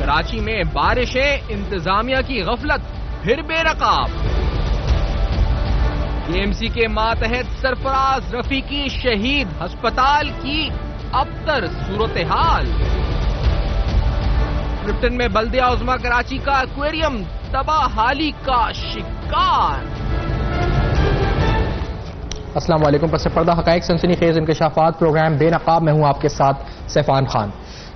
کراچی میں بارشیں، انتظامیہ کی غفلت پھر بے نقاب۔ KMC کے ماتحت سرفراز رفیقی شہید، ہسپتال کی ابتر صورتحال۔ کرپٹن میں بلدیہ عظمیٰ کراچی کا ایکویریم تباہ حالی کا شکار۔ السلام علیکم۔ پس پردہ حقائق سنسنی خیز انکشافات پروگرام بے نقاب میں ہوں آپ کے ساتھ سیفان خان۔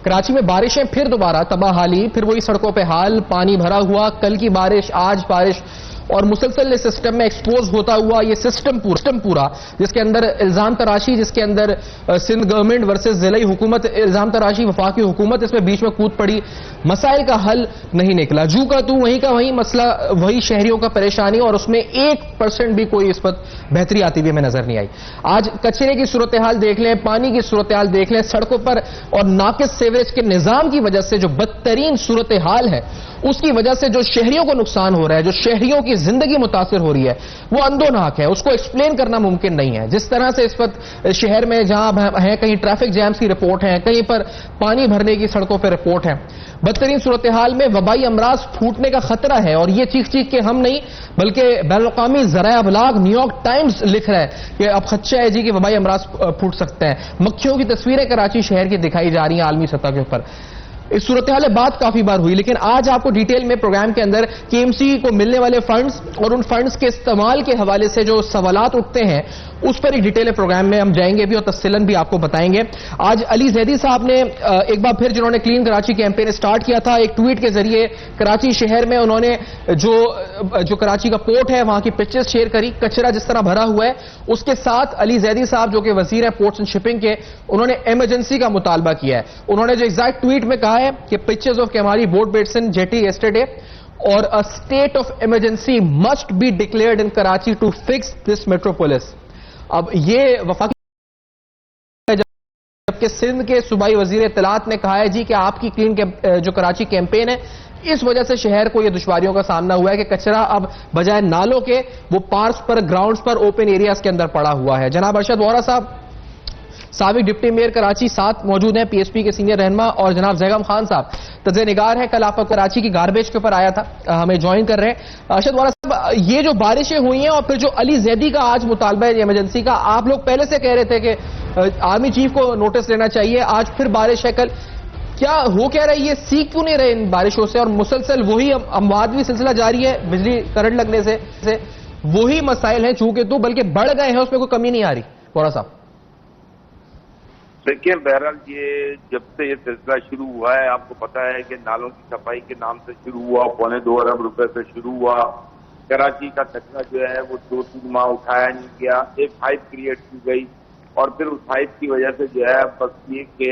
کراچی میں بارشیں پھر دوبارہ تباہ حالی، پھر وہی سڑکوں پہ حال، پانی بھرا ہوا، کل کی بارش آج بارش اور مسلسل اس سسٹم میں ایکسپوز ہوتا ہوا یہ سسٹم پورا جس کے اندر الزام تراشی، جس کے اندر سندھ گورنمنٹ ورسز ضلعی حکومت الزام تراشی، وفاقی حکومت اس میں بیچ میں کود پڑی، مسائل کا حل نہیں نکلا، جو کا تو وہیں کا وہیں مسئلہ، وہی شہریوں کا پریشانی، اور اس میں 1% بھی کوئی اس وقت بہتری آتی ہوئی ہمیں نظر نہیں آئی۔ آج کچرے کی صورتحال دیکھ لیں، پانی کی صورتحال دیکھ لیں، سڑکوں پر اور ناقص سیوریج کے نظام کی وجہ سے جو بدترین صورتحال ہے، اس کی وجہ سے جو شہریوں کو نقصان ہو رہا ہے، جو شہریوں کی زندگی متاثر ہو رہی ہے، وہ اندوناک ہے، اس کو ایکسپلین کرنا ممکن نہیں ہے۔ جس طرح سے اس وقت شہر میں جہاں ہیں کہیں ٹریفک جیمز کی رپورٹ ہے، کہیں پر پانی بھرنے کی سڑکوں پہ رپورٹ ہے، بدترین صورتحال میں وبائی امراض پھوٹنے کا خطرہ ہے، اور یہ چیخ کے ہم نہیں بلکہ بین الاقوامی ذرائع ابلاغ نیو یارک ٹائمز لکھ رہا ہے کہ اب خدشہ ہے جی کہ وبائی امراض پھوٹ سکتے ہیں۔ مکھیوں کی تصویریں کراچی شہر کی دکھائی جا رہی ہیں عالمی سطح کے اوپر۔ اس صورتحال بات کافی بار ہوئی، لیکن آج آپ کو ڈیٹیل میں پروگرام کے اندر KMC کو ملنے والے فنڈز اور ان فنڈز کے استعمال کے حوالے سے جو سوالات اٹھتے ہیں اس پر ایک ڈیٹیل پروگرام میں ہم جائیں گے بھی اور تفصیلاً بھی آپ کو بتائیں گے۔ آج علی زیدی صاحب نے ایک بار پھر جنہوں نے کلین کراچی کیمپین سٹارٹ کیا تھا، ایک ٹویٹ کے ذریعے کراچی شہر میں انہوں نے جو کراچی کا پورٹ ہے وہاں کی پکچرز شیئر کری، کچرا جس طرح بھرا ہوا ہے، اس کے ساتھ علی زیدی صاحب جو کہ وزیر ہیں پورٹس اینڈ شپنگ کے، انہوں نے ایمرجنسی کا مطالبہ کیا ہے۔ انہوں نے جو ایگزیکٹ ٹویٹ میں کہا ہے کہ pictures of Keamari boat basin jetty yesterday اور a state of emergency must be declared in Karachi to fix this metropolis۔ اب یہ وفاقی جبکہ سندھ کے صوبائی وزیر اطلاعات نے کہا ہے جی کہ آپ کی کلین جو کراچی کیمپین ہے اس وجہ سے شہر کو یہ دشواریوں کا سامنا ہوا ہے کہ کچرا اب بجائے نالوں کے وہ پارکس پر، گراؤنڈز پر، اوپن ایریاز کے اندر پڑا ہوا ہے۔ جناب ارشد وارا صاحب سابق ڈپٹی میئر کراچی ساتھ موجود ہیں، PSP کے سینئر رہنما، اور جناب زیغم خان صاحب تجزیہ نگار ہیں، کل آپ کراچی کی گاربیج کے اوپر آیا تھا، ہمیں جوائن کر رہے ہیں۔ ارشد وارا صاحب، یہ جو بارشیں ہوئی ہیں اور پھر جو علی زیدی کا آج مطالبہ ہے ایمرجنسی کا، آپ لوگ پہلے سے کہہ رہے تھے کہ آرمی چیف کو نوٹس لینا چاہیے، آج پھر بارش ہے، کل کیا ہو کیا رہا ہے، یہ سیکھ کیوں نہیں رہے ان بارشوں سے، اور مسلسل وہی اموات بھی سلسلہ جاری ہے بجلی کرنٹ لگنے سے، وہی مسائل ہیں چونکہ تو بلکہ بڑھ گئے ہیں، اس میں کوئی کمی نہیں آ رہی؟ وارا صاحب دیکھیں، بہرحال یہ جب سے یہ سلسلہ شروع ہوا ہے، آپ کو پتا ہے کہ نالوں کی صفائی کے نام سے شروع ہوا، 2.25 ارب روپے سے شروع ہوا، کراچی کا کچرا جو ہے وہ 2-3 ماہ اٹھایا نہیں گیا، ایک ہائپ کریٹ کی گئی، اور پھر اس ہائپ کی وجہ سے جو ہے بس یہ کہ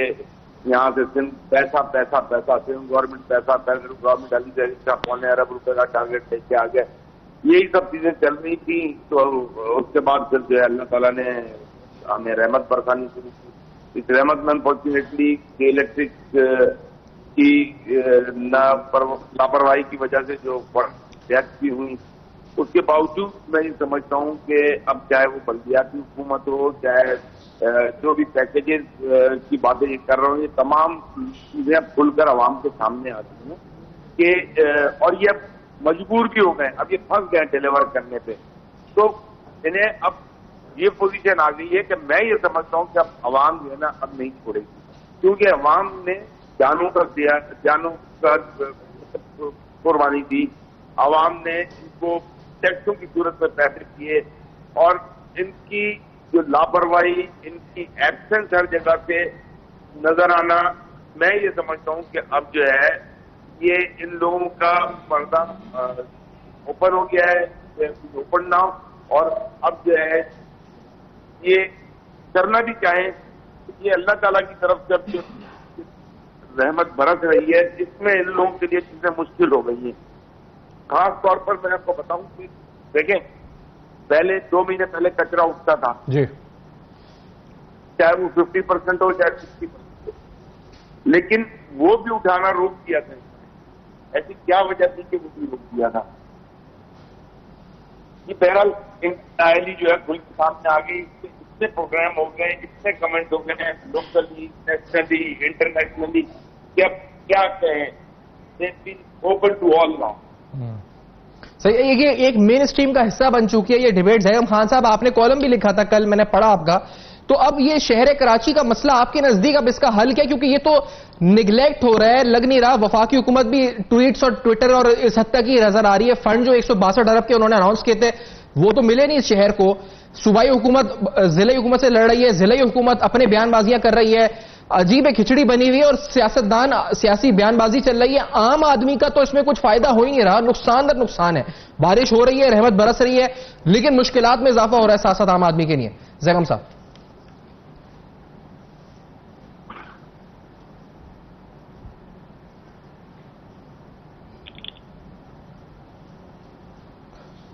یہاں سے سندھ پیسہ سندھ گورنمنٹ پیسہ گورنمنٹ علی زیدی کا 2.25 ارب روپے کا ٹارگیٹ لے کے آ گیا، یہی سب چیزیں چل رہی تھیں۔ تو اس کے بعد پھر جو ہے اللہ تعالیٰ نے ہمیں رحمت برسانی شروع کی۔ اس رحمت میں انفارچونیٹلی الیکٹرک کی لاپرواہی کی وجہ سے جو ڈیتھ بھی ہوئی، اس کے باوجود میں یہ سمجھتا ہوں کہ اب چاہے وہ بلدیاتی حکومت ہو، چاہے جو بھی پیکیجز کی باتیں یہ کر رہے ہوں، یہ تمام چیزیں کھل کر عوام کے سامنے آتی ہیں کہ اور یہ مجبور بھی ہو گئے، اب یہ پھنس گئے ڈیلیور کرنے پہ، تو انہیں اب یہ پوزیشن آ گئی ہے کہ میں یہ سمجھتا ہوں کہ اب عوام جو ہے نا اب نہیں چھوڑے گی، کیونکہ عوام نے جانوں کا قربانی دی، عوام نے ان کو ٹیکسوں کی صورت میں پیسے دیے، اور ان کی جو لاپرواہی، ان کی ایبسنس ہر جگہ سے نظر آنا، میں یہ سمجھتا ہوں کہ اب جو ہے یہ ان لوگوں کا پردہ اوپن ہو گیا ہے، اوپن نہ ہو، اور اب جو ہے یہ کرنا بھی چاہیں، یہ اللہ تعالیٰ کی طرف سے اب جو رحمت برس رہی ہے، اس میں ان لوگوں کے لیے چیزیں مشکل ہو گئی ہیں۔ خاص طور پر میں آپ کو بتاؤں کہ دیکھیں، پہلے 2 مہینے پہلے کچرا اٹھتا تھا جی، چاہے وہ 50% ہو چاہے 60% ہو، لیکن وہ بھی اٹھانا روک دیا تھا۔ ایسی کیا وجہ تھی کہ وہ بھی روک دیا تھا؟ یہ بہرحال انٹائرلی جو ہے کھل کے سامنے آ گئی، اتنے پروگرام ہو گئے، اتنے کمنٹ ہو گئے ہیں لوکلی، نیشنلی، انٹرنیشنلی، کہ اب کیا کہیں۔ they've been open to all now. صحیح، یہ ایک مین اسٹریم کا حصہ بن چکی ہے یہ ڈیبیٹ. زیغم خان صاحب، آپ نے کالم بھی لکھا تھا کل، میں نے پڑھا آپ کا. تو اب یہ شہر کراچی کا مسئلہ آپ کے نزدیک اب اس کا حل کیا؟ کیونکہ یہ تو نگلیکٹ ہو رہا ہے، لگ نہیں رہا. وفاقی حکومت بھی ٹویٹس اور ٹویٹر اور اس حد تک ہی نظر آ رہی ہے. فنڈ جو 162 ارب کے انہوں نے اناؤنس کیے تھے وہ تو ملے نہیں اس شہر کو. صوبائی حکومت ضلعی حکومت سے لڑ رہی ہے، ضلعی حکومت اپنے بیان بازیاں کر رہی ہے. عجیب کھچڑی بنی ہوئی ہے اور سیاستدان سیاسی بیان بازی چل رہی ہے. عام آدمی کا تو اس میں کچھ فائدہ ہو ہی نہیں رہا، نقصان در نقصان ہے. بارش ہو رہی ہے، رحمت برس رہی ہے، لیکن مشکلات میں اضافہ ہو رہا ہے ساتھ ساتھ عام آدمی کے لیے. زیغم صاحب.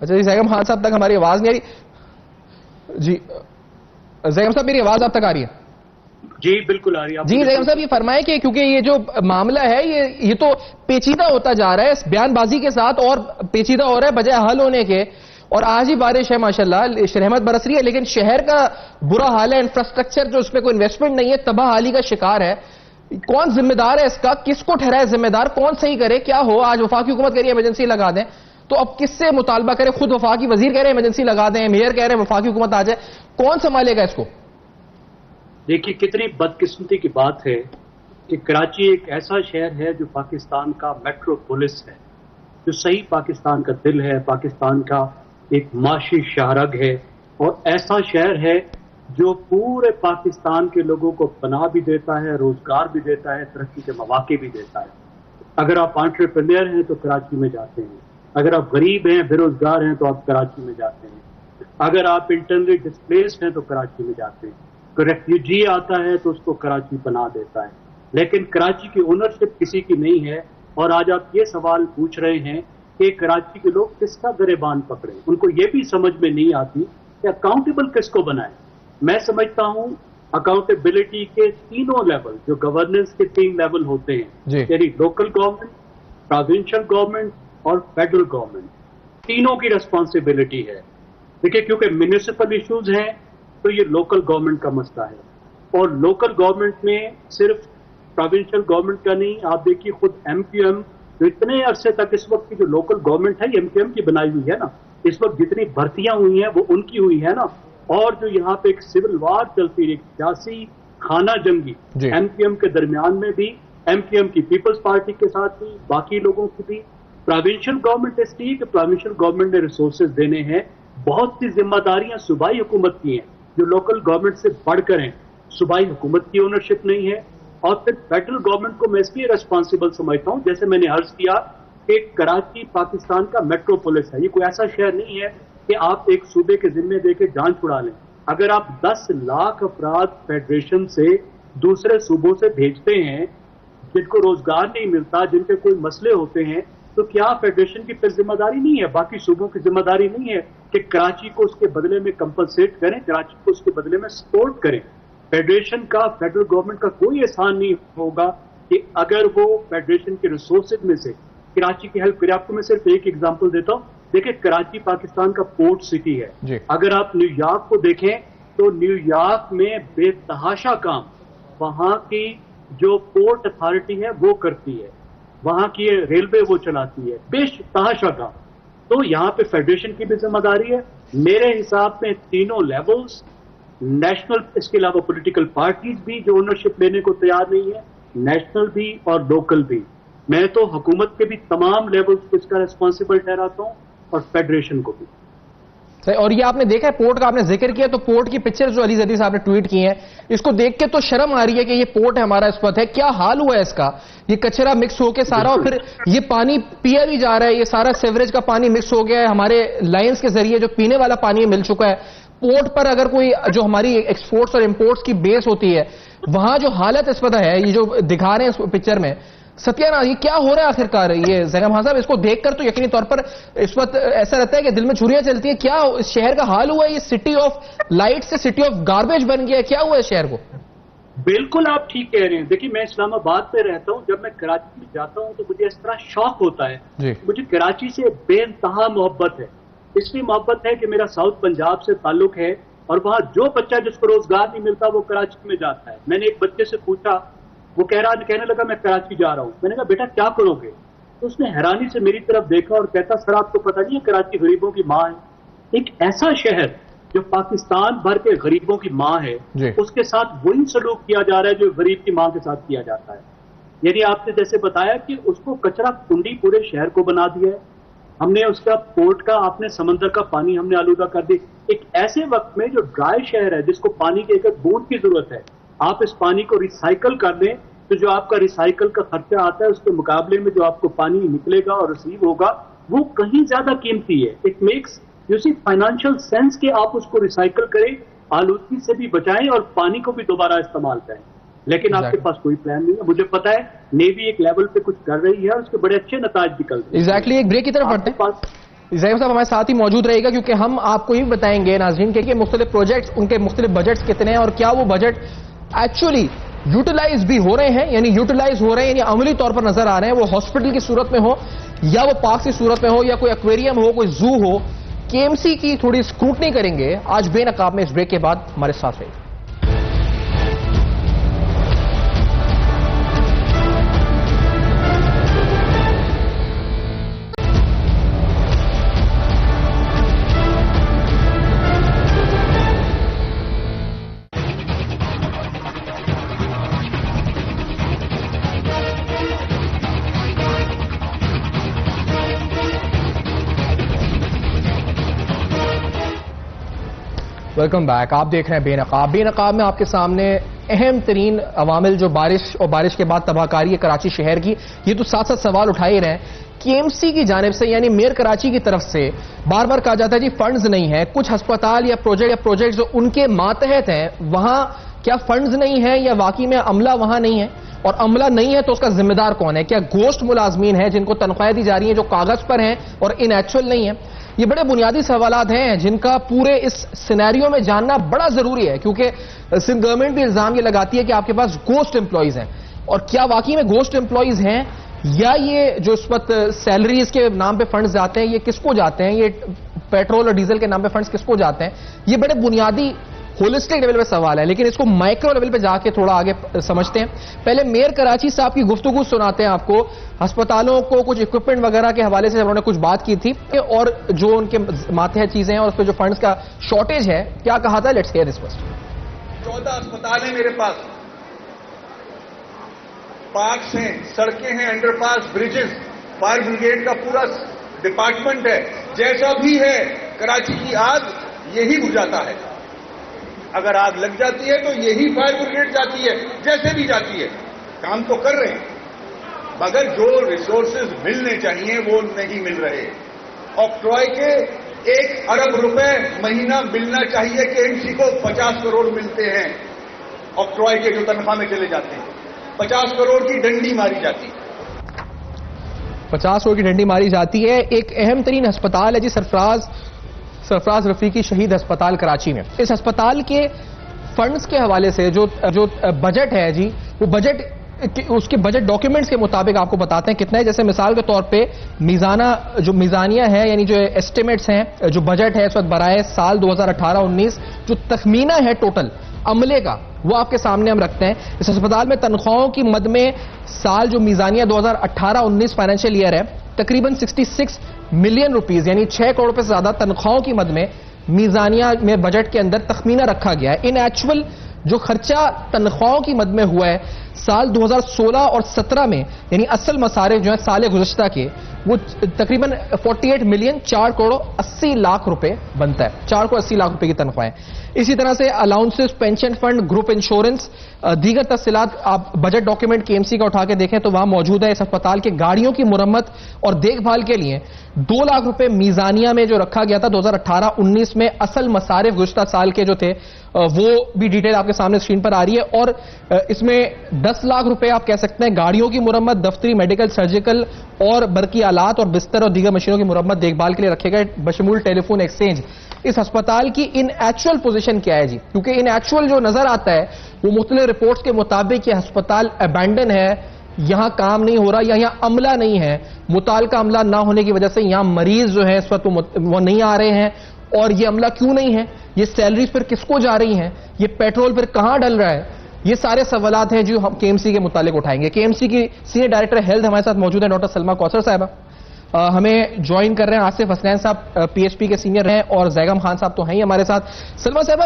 اچھا جی، زیغم خان صاحب تک ہماری آواز نہیں آ رہی. جی زیغم صاحب، میری آواز آپ تک آ رہی ہے؟ جی بالکل آ رہی ہے. جی زیغم صاحب، یہ فرمائیں کہ کیونکہ یہ جو معاملہ ہے یہ تو پیچیدہ ہوتا جا رہا ہے، اس بیان بازی کے ساتھ اور پیچیدہ ہو رہا ہے بجائے حل ہونے کے. اور آج ہی بارش ہے ماشاءاللہ، رحمت برس رہی ہے، لیکن شہر کا برا حال ہے. انفراسٹرکچر جو اس پہ کوئی انویسٹمنٹ نہیں ہے، تباہ حالی کا شکار ہے. کون ذمہ دار ہے اس کا؟ کس کو ٹھہرائے ذمہ دار؟ کون صحیح کرے؟ کیا ہو؟ آج وفاقی حکومت کہہ رہی ہے ایمرجنسی لگا دیں، تو اب کس سے مطالبہ کرے؟ خود وفاقی وزیر کہہ رہے ہیں ایمرجنسی لگا دیں، میئر کہہ رہے ہیں وفاقی حکومت آ جائے. کون سنبھالے گا اس کو؟ دیکھیے کتنی بدقسمتی کی بات ہے کہ کراچی ایک ایسا شہر ہے جو پاکستان کا میٹروپولس ہے، جو صحیح پاکستان کا دل ہے، پاکستان کا ایک معاشی شاہرگ ہے، اور ایسا شہر ہے جو پورے پاکستان کے لوگوں کو پناہ بھی دیتا ہے، روزگار بھی دیتا ہے، ترقی کے مواقع بھی دیتا ہے. اگر آپ انٹرپرینور ہیں تو کراچی میں جاتے ہیں، اگر آپ غریب ہیں، بے روزگار ہیں تو آپ کراچی میں جاتے ہیں، اگر آپ انٹرنلی ڈسپلیسڈ ہیں تو کراچی میں جاتے ہیں، کوئی ریفیوجی آتا ہے تو اس کو کراچی پناہ دیتا ہے. لیکن کراچی کی اونرشپ کسی کی نہیں ہے. اور آج آپ یہ سوال پوچھ رہے ہیں کہ کراچی کے لوگ کس کا گریبان پکڑیں. ان کو یہ بھی سمجھ میں نہیں آتی کہ اکاؤنٹیبل کس کو بنائیں. میں سمجھتا ہوں اکاؤنٹیبلٹی کے تینوں لیول، جو گورننس کے 3 لیول ہوتے ہیں، یعنی لوکل گورنمنٹ، پروونشل گورنمنٹ اور فیڈرل گورنمنٹ، تینوں کی ریسپانسبلٹی ہے. دیکھیے کیونکہ میونسپل ایشوز ہیں تو یہ لوکل گورنمنٹ کا مسئلہ ہے. اور لوکل گورنمنٹ میں صرف پروونشل گورنمنٹ کا نہیں، آپ دیکھیے خود ایم کیو ایم جو اتنے عرصے تک اس وقت کی جو لوکل گورنمنٹ ہے یہ ایم کیو ایم کی بنائی ہوئی ہے نا، اس وقت جتنی بھرتیاں ہوئی ہیں وہ ان کی ہوئی ہے نا. اور جو یہاں پہ ایک سول وار چلتی ہے، ایک سیاسی خانہ جنگی ایم کیو ایم کے درمیان میں بھی، ایم کیو ایم کی پیپلز پارٹی کے ساتھ بھی، باقی لوگوں کی بھی. پروونشل گورنمنٹ اس لیے کہ پروونشل گورنمنٹ نے ریسورسز دینے ہیں. بہت سی ذمہ داریاں صوبائی حکومت کی ہیں جو لوکل گورنمنٹ سے بڑھ کر ہیں. صوبائی حکومت کی اونرشپ نہیں ہے. اور پھر فیڈرل گورنمنٹ کو میں اس لیے ریسپانسبل سمجھتا ہوں، جیسے میں نے عرض کیا کہ کراچی پاکستان کا میٹروپولس ہے. یہ کوئی ایسا شہر نہیں ہے کہ آپ ایک صوبے کے ذمے دے کے جان چھڑا لیں. اگر آپ 10 لاکھ افراد فیڈریشن سے دوسرے صوبوں سے بھیجتے ہیں جن کو روزگار نہیں ملتا، جن کے کوئی مسئلے ہوتے ہیں، تو کیا فیڈریشن کی پھر ذمہ داری نہیں ہے، باقی صوبوں کی ذمہ داری نہیں ہے کہ کراچی کو اس کے بدلے میں کمپنسیٹ کریں، کراچی کو اس کے بدلے میں سپورٹ کریں؟ فیڈریشن کا، فیڈرل گورنمنٹ کا کوئی احسان نہیں ہوگا کہ اگر وہ فیڈریشن کے ریسورسز میں سے کراچی کی ہیلپ کرے. آپ کو میں صرف ایک ایگزامپل دیتا ہوں. دیکھیں کراچی پاکستان کا پورٹ سٹی ہے. اگر آپ نیو یارک کو دیکھیں تو نیو یارک میں بے تحاشا کام وہاں کی جو پورٹ اتھارٹی ہے وہ کرتی ہے، وہاں کی ریلوے وہ چلاتی ہے، بے تحاشا کام. تو یہاں پہ فیڈریشن کی بھی ذمہ داری ہے. میرے حساب میں تینوں لیولز، نیشنل، اس کے علاوہ پولیٹیکل پارٹیز بھی جو اونرشپ لینے کو تیار نہیں ہے، نیشنل بھی اور لوکل بھی. میں تو حکومت کے بھی تمام لیولز کو اس کا ریسپانسبل ٹھہراتا ہوں اور فیڈریشن کو بھی. اور یہ آپ نے دیکھا ہے پورٹ کا آپ نے ذکر کیا، تو پورٹ کی پکچر جو علی زیدی صاحب نے ٹویٹ کی ہیں، اس کو دیکھ کے تو شرم آ رہی ہے کہ یہ پورٹ ہے ہمارا اس وقت ہے. کیا حال ہوا ہے اس کا؟ یہ کچرا مکس ہو کے سارا، اور پھر یہ پانی پیا بھی جا رہا ہے، یہ سارا سیوریج کا پانی مکس ہو گیا ہے، ہمارے لائنز کے ذریعے جو پینے والا پانی مل چکا ہے. پورٹ پر اگر کوئی جو ہماری ایکسپورٹس اور امپورٹس کی بیس ہوتی ہے، وہاں جو حالت اس وقت ہے، یہ جو دکھا رہے ہیں اس پکچر میں، ستیہ ناتھ، یہ کیا ہو رہا ہے آخر کار؟ یہ زیغم خان صاحب، اس کو دیکھ کر تو یقینی طور پر اس وقت ایسا رہتا ہے کہ دل میں چھریاں چلتی ہیں. کیا اس شہر کا حال ہوا ہے؟ یہ سٹی آف لائٹ سے سٹی آف گاربیج بن گیا ہے. کیا ہوا ہے شہر کو؟ بالکل آپ ٹھیک کہہ رہے ہیں. دیکھیے میں اسلام آباد پہ رہتا ہوں، جب میں کراچی میں جاتا ہوں تو مجھے اس طرح شوق ہوتا ہے. مجھے کراچی سے بے انتہا محبت ہے. اس لیے محبت ہے کہ میرا ساؤتھ پنجاب سے تعلق ہے، اور وہاں جو بچہ جس کو روزگار نہیں ملتا وہ کراچی میں جاتا ہے. میں نے ایک بچے سے پوچھا، وہ کہنے لگا میں کراچی جا رہا ہوں. میں نے کہا بیٹا کیا کرو گے؟ تو اس نے حیرانی سے میری طرف دیکھا اور کہتا سر آپ کو پتہ نہیں ہے کراچی غریبوں کی ماں ہے. ایک ایسا شہر جو پاکستان بھر کے غریبوں کی ماں ہے اس کے ساتھ وہی سلوک کیا جا رہا ہے جو غریب کی ماں کے ساتھ کیا جاتا ہے. یعنی آپ نے جیسے بتایا کہ اس کو کچرا کنڈی پورے شہر کو بنا دیا ہے. ہم نے اس کا پورٹ کا آپ نے سمندر کا پانی ہم نے آلودہ کر دی. ایک ایسے وقت میں جو ڈرائی شہر ہے جس کو پانی کے ایک بوند کی ضرورت ہے آپ اس پانی کو ریسائیکل کر دیں تو جو آپ کا ریسائیکل کا خرچہ آتا ہے اس کے مقابلے میں جو آپ کو پانی نکلے گا اور ریسیو ہوگا وہ کہیں زیادہ قیمتی ہے. It makes you see financial sense کہ آپ اس کو ریسائیکل کریں, آلودگی سے بھی بچائیں اور پانی کو بھی دوبارہ استعمال کریں. لیکن آپ کے پاس کوئی پلان نہیں ہے. مجھے پتا ہے نیوی ایک لیول پہ کچھ کر رہی ہے اور اس کے بڑے اچھے نتائج نکل رہے ہیں. ایگزیکٹلی ایک بریک کی طرف بڑھتے ہیں. ظاہر صاحب ہمارے ساتھ ہی موجود رہے گا کیونکہ ہم آپ کو یہ بتائیں گے ناظرین کہ مختلف پروجیکٹس ان کے مختلف بجٹس کتنے ہیں اور کیا وہ بجٹ ایکچولی یوٹیلائز بھی ہو رہے ہیں, یعنی یوٹیلائز ہو رہے ہیں یعنی عملی طور پر نظر آ رہے ہیں, وہ ہاسپٹل کی صورت میں ہو یا وہ پارک کی صورت میں ہو یا کوئی ایکویریم ہو کوئی زو ہو. KMC کی تھوڑی اسکروٹنی کریں گے آج بے نقاب میں. اس بریک کے بعد ہمارے ساتھ رہے. Welcome back. آپ دیکھ رہے ہیں بے نقاب. بے نقاب میں آپ کے سامنے اہم ترین عوامل جو بارش اور بارش کے بعد تباہ کاری ہے کراچی شہر کی, یہ تو ساتھ ساتھ سوال اٹھا ہی رہے ہیں. KMC کی جانب سے یعنی میئر کراچی کی طرف سے بار بار کہا جاتا ہے جی فنڈز نہیں ہے. کچھ ہسپتال یا پروجیکٹ جو ان کے ماتحت ہیں وہاں کیا فنڈز نہیں ہیں یا واقعی میں عملہ وہاں نہیں ہے, اور عملہ نہیں ہے تو اس کا ذمہ دار کون ہے؟ کیا گوشت ملازمین ہیں جن کو تنخواہیں دی جا رہی ہیں جو کاغذ پر ہیں اور ان ایکچوئل نہیں ہیں؟ یہ بڑے بنیادی سوالات ہیں جن کا پورے اس سینیریو میں جاننا بڑا ضروری ہے کیونکہ سندھ گورنمنٹ بھی الزام یہ لگاتی ہے کہ آپ کے پاس گوشت امپلائیز ہیں, اور کیا واقعی میں گوشت امپلائیز ہیں یا یہ جو اس وقت سیلریز کے نام پہ فنڈز جاتے ہیں یہ کس کو جاتے ہیں, یہ پیٹرول اور ڈیزل کے نام پہ فنڈز کس کو جاتے ہیں؟ یہ بڑے بنیادی ہولسٹک لیول پہ سوال ہے, لیکن اس کو مائکرو لیول پہ جا کے تھوڑا آگے سمجھتے ہیں. پہلے میئر کراچی صاحب کی گفتگو سناتے ہیں آپ کو. ہسپتالوں کو کچھ اکوپمنٹ وغیرہ کے حوالے سے انہوں نے کچھ بات کی تھی اور جو ان کے ماتحت چیزیں ہیں اور اس پہ جو فنڈز کا شارٹیج ہے کیا کہا تھا, لیٹس ہیئر دس فرسٹ. 14 اسپتال ہیں میرے پاس, پارکس ہیں, سڑکیں ہیں, انڈر پاس, بریجز, فائر بریگیڈ کا پورا ڈپارٹمنٹ ہے. جیسا بھی ہے کراچی کی آگ یہی بجھاتا ہے. اگر آگ لگ جاتی ہے تو یہی فائر بریگیڈ جاتی ہے, جیسے بھی جاتی ہے. کام تو کر رہے ہیں مگر جو ریسورسز ملنے چاہیے وہ نہیں مل رہے. آکٹرائے کے 1 ارب روپے مہینہ ملنا چاہیے KMC کو 50 کروڑ ملتے ہیں. آکٹرائے کے جو تنخواہ میں چلے جاتے ہیں 50 کروڑ کی ڈنڈی ماری جاتی ہے. 50 کروڑ کی ڈنڈی ماری جاتی ہے. ایک اہم ترین ہسپتال ہے جی سرفراز رفیقی شہید ہسپتال کراچی میں. اس ہسپتال کے فنڈز کے حوالے سے جو بجٹ ہے جی وہ بجٹ اس کے بجٹ ڈاکیومنٹس کے مطابق آپ کو بتاتے ہیں کتنا ہے. جیسے مثال کے طور پہ میزانیہ ہے یعنی جو ایسٹیمیٹس ہیں جو بجٹ ہے اس وقت برائے سال 2018-19 جو تخمینہ ہے ٹوٹل عملے کا وہ آپ کے سامنے ہم رکھتے ہیں. اس ہسپتال میں تنخواہوں کی مد میں سال جو میزانیہ 2018-19 فائنینشیل ایئر ہے تقریباً 66 ملین روپیز یعنی 6 کروڑ روپے سے زیادہ تنخواہوں کی مد میں میزانیہ میں بجٹ کے اندر تخمینہ رکھا گیا ہے. ان ایکچوئل جو خرچہ تنخواہوں کی مد میں ہوا ہے سال 2016 اور 17 میں یعنی اصل مصارف جو ہیں سال گزشتہ کے وہ تقریباً 48 ملین 4 کروڑ 80 لاکھ روپے بنتا ہے. 4 کروڑ 80 لاکھ روپے کی تنخواہیں. اسی طرح سے allowances, pension fund, group insurance, دیگر تفصیلات آپ بجٹ ڈاکیومنٹ KMC کا اٹھا کے دیکھیں تو وہاں موجود ہے. اس ہسپتال کے گاڑیوں کی مرمت اور دیکھ بھال کے لیے 2 لاکھ روپے میزانیہ میں جو رکھا گیا تھا 2018-19 میں. اصل مصارف گزشتہ سال کے جو تھے وہ بھی ڈیٹیل آپ کے سامنے اسکرین پر آ رہی ہے, اور اس میں 10 لاکھ روپے آپ کہہ سکتے ہیں گاڑیوں کی مرمت, دفتری, میڈیکل, سرجیکل اور برقی آلات اور بستر اور دیگر مشینوں کی مرمت دیکھ بھال کے لیے رکھے گئے بشمول ٹیلی فون ایکسچینج. اس ہسپتال کی ان ایکچوئل پوزیشن کیا ہے جی, کیونکہ ان ایکچوئل جو نظر آتا ہے وہ مختلف رپورٹس کے مطابق یہ ہسپتال ابینڈن ہے, یہاں کام نہیں ہو رہا یا یہاں عملہ نہیں ہے. متعلقہ عملہ نہ ہونے کی وجہ سے یہاں مریض جو ہے اس وقت وہ نہیں آ رہے ہیں. اور یہ عملہ کیوں نہیں ہے, یہ سیلریز پر کس کو جا رہی ہیں, یہ پیٹرول پر کہاں ڈل رہا ہے, یہ سارے سوالات ہیں جو ہم کے ایم سی کے متعلق اٹھائیں گے. کے ایم سی کی سینئر ڈائریکٹر ہیلتھ ہمارے ساتھ موجود ہیں ڈاکٹر سلما کوثر صاحبہ. ہمیں جوائن کر رہے ہیں آصف حسنین صاحب, پی ایچ پی کے سینئر ہیں, اور زیغم خان صاحب تو ہیں ہی ہمارے ساتھ. سلما صاحبہ,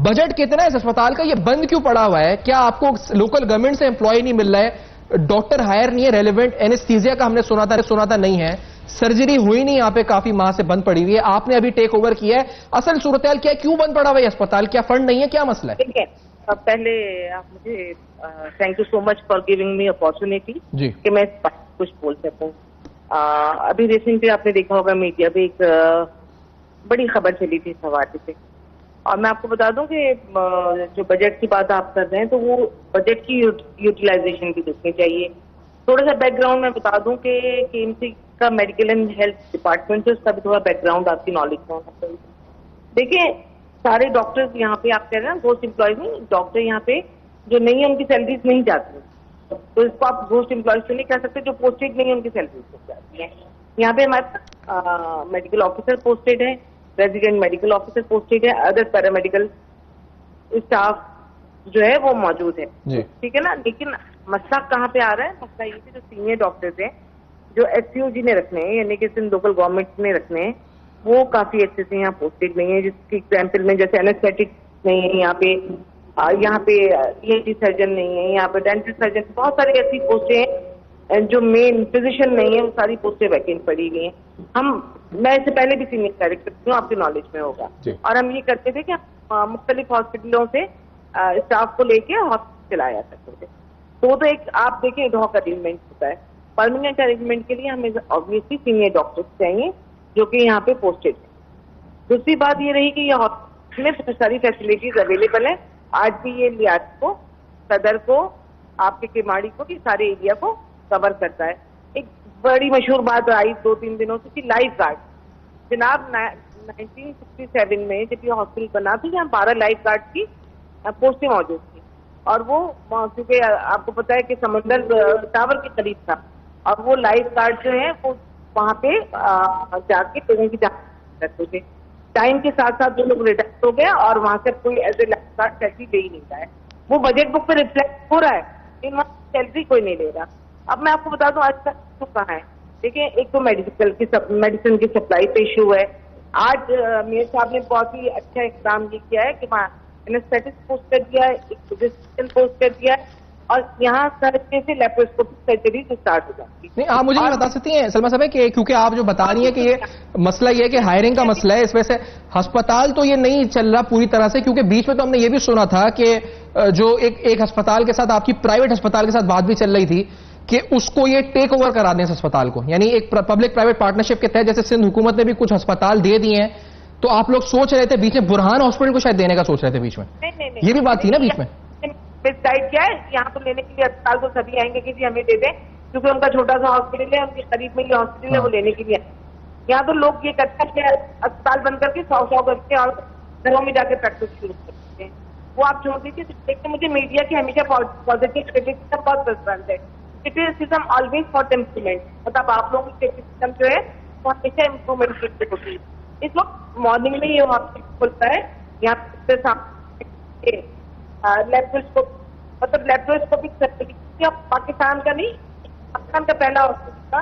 بجٹ کتنا ہے اس اسپتال کا, یہ بند کیوں پڑا ہوا ہے؟ کیا آپ کو لوکل گورنمنٹ سے امپلائی نہیں مل رہا ہے, ڈاکٹر ہائر نہیں ہے, ریلیونٹ اینستھیزیا کا ہم نے سنا تھا نہیں ہے, سرجری ہوئی نہیں یہاں پہ, کافی ماہ سے بند پڑی ہوئی ہے, آپ نے ابھی ٹیک اوور کیا ہے, اصل صورتحال کیا ہے, کیوں بند پڑا ہوا ہے اسپتال, کیا فنڈ نہیں ہے, کیا مسئلہ ہے؟ ٹھیک ہے, پہلے آپ مجھے thank you so much for giving me opportunity جی کہ میں کچھ بول سکوں. ابھی ریسنٹلی آپ نے دیکھا ہوگا میڈیا پہ ایک بڑی خبر چلی تھی اس حوالے سے, اور میں آپ کو بتا دوں کہ جو بجٹ کی بات آپ کر رہے ہیں تو وہ بجٹ کی یوٹیلائزیشن بھی دیکھنی چاہیے. تھوڑا سا بیک گراؤنڈ میں بتا دوں کہ کے ایم سی کا میڈیکل اینڈ ہیلتھ ڈپارٹمنٹ ہے, اس کا بھی تھوڑا بیک گراؤنڈ آپ کی نالج میں ہونا چاہیے. دیکھیں, سارے ڈاکٹرز یہاں پہ آپ کہہ رہے ہیں گوسٹ امپلائیز نہیں, ڈاکٹر یہاں پہ جو نہیں ہے ان کی سیلریز نہیں جاتی, تو اس کو آپ گوسٹ امپلائیز تو نہیں کہہ سکتے, جو پوسٹڈ نہیں ہے ان کی سیلریز نہیں جاتی ہیں. یہاں پہ ہمارے پاس میڈیکل آفیسر پوسٹڈ ہے, ریزیڈنٹ میڈیکل آفیسر پوسٹڈ ہے, ادر پیرامیڈیکل اسٹاف جو ہے وہ موجود ہے. ٹھیک ہے نا, لیکن مسئلہ کہاں پہ آ رہا ہے؟ مسئلہ یہ کہ جو سینئر ڈاکٹرز ہیں جو ایس سی او جی نے رکھنے ہیں, یعنی کہ لوکل گورنمنٹ نے رکھنے ہیں, وہ کافی اچھے سے یہاں پوسٹڈ نہیں ہے. جس کی ایگزامپل میں جیسے اینستھیٹک نہیں ہے یہاں پہ ای این ٹی سرجن نہیں ہے, یہاں پہ ڈینٹل سرجن, بہت ساری ایسی پوسٹیں ہیں جو مین فزیشین نہیں ہے, وہ ساری پوسٹیں ویکینٹ پڑی ہوئی ہیں. میں اس سے پہلے بھی سینئر ڈائریکٹر ہوں, آپ کے نالج میں ہوگا, اور ہم یہ کرتے تھے کہ مختلف ہاسپٹلوں سے اسٹاف کو لے کے ہاسپٹل چلایا کرتے تھے. تو وہ تو ایک آپ دیکھیں ایڈ ہاک ارینجمنٹ ہوتا ہے. پرماننٹ ارینجمنٹ کے لیے ہمیں آبویسلی سینئر ڈاکٹرز چاہیے جو کہ یہاں پہ پوسٹڈ ہیں. دوسری بات یہ رہی کہ یہ ہاسپٹل میں بہت ساری فیسلٹیز اویلیبل ہیں. آج بھی یہ لیاج کو, صدر کو, آپ کے کیماڑی کو, یہ سارے ایریا کو کور کرتا ہے. ایک بڑی مشہور بات آئی 2-3 دنوں سے کہ لائف گارڈ. جناب 1967 میں جب یہ ہاسپٹل بنا تھا یہاں 12 لائف گارڈ کی پوسٹیں موجود تھیں, اور وہ کیونکہ آپ کو پتا ہے کہ سمندر ٹاور کے قریب تھا, اور وہ لائف گارڈ جو ہیں وہ وہاں پہ جا کے لوگوں کی جانچ کرتے تھے. ٹائم کے ساتھ ساتھ جو لوگ ریٹائر ہو گیا اور وہاں سے کوئی as a lifeguard salary دے ہی نہیں رہا ہے. وہ بجٹ بک پہ ریفلیکٹ ہو رہا ہے, لیکن وہاں سیلری کوئی نہیں لے رہا. اب میں آپ کو بتا دوں آج تک کہاں ہے. دیکھیں, ایک تو میڈیسن کی سپلائی پہ ایشو ہے. آج میئر صاحب نے بہت ہی اچھا اقدام یہ کیا ہے کہ وہاں اینستھیٹک پوسٹ کر دیا ہے, ایک فزیشین پوسٹ کر دیا ہے, اور یہاں سرجری سے لیپروسکوپک سرجری اسٹارٹ ہو جاتی ہے. نہیں, آپ مجھے یہ بتا سکتی ہیں سلما صاحب کہ کیونکہ آپ جو بتا رہی ہیں کہ یہ مسئلہ یہ ہے کہ ہائرنگ کا مسئلہ ہے, اس وجہ سے ہسپتال تو یہ نہیں چل رہا پوری طرح سے, کیونکہ بیچ میں تو ہم نے یہ بھی سنا تھا کہ جو ایک ہسپتال کے ساتھ, آپ کی پرائیویٹ ہسپتال کے ساتھ بات بھی چل رہی تھی کہ اس کو یہ ٹیک اوور کرا دیں اس ہسپتال کو, یعنی ایک پبلک پرائیویٹ پارٹنرشپ کے تحت, جیسے سندھ حکومت نے بھی کچھ ہسپتال دے دیے ہیں, تو آپ لوگ سوچ رہے تھے بیچ میں برہان ہاسپٹل کو شاید دینے کا سوچ رہے تھے بیچ میں, یہ بھی بات تھی نا بیچ میں. کیا ہے, یہاں تو لینے کے لیے اسپتال تو سبھی آئیں گے کہ جی ہمیں دے دیں, کیونکہ ان کا چھوٹا سا ہاسپٹل ہے, ان کے قریب میں یہ ہاسپٹل ہے, وہ لینے کے لیے آئیں. یہاں تو لوگ یہ کرتے ہیں اسپتال بند کر کے 100 کر کے اور گھروں میں جا کے پریکٹس شروع کرتے ہیں. وہ آپ چھوڑ دیجیے. لیکن مجھے میڈیا کی ہمیشہ پازیٹیو کرٹیسزم بہت پسند ہے. کرٹیسزم آلویز فار ٹیمپلیمنٹ, مطلب آپ لوگوں کی کرٹیسزم جو ہے وہ ہمیشہ امپروومنٹ کی ہوتی ہے. اس وقت مارننگ میں یہ ہاسپٹل کھلتا ہے, یہاں سامنے لیپروسکوپ, مطلب لیپروسکوپک سرجری پاکستان کا نہیں, پاکستان کا پہلا ہاسپٹل تھا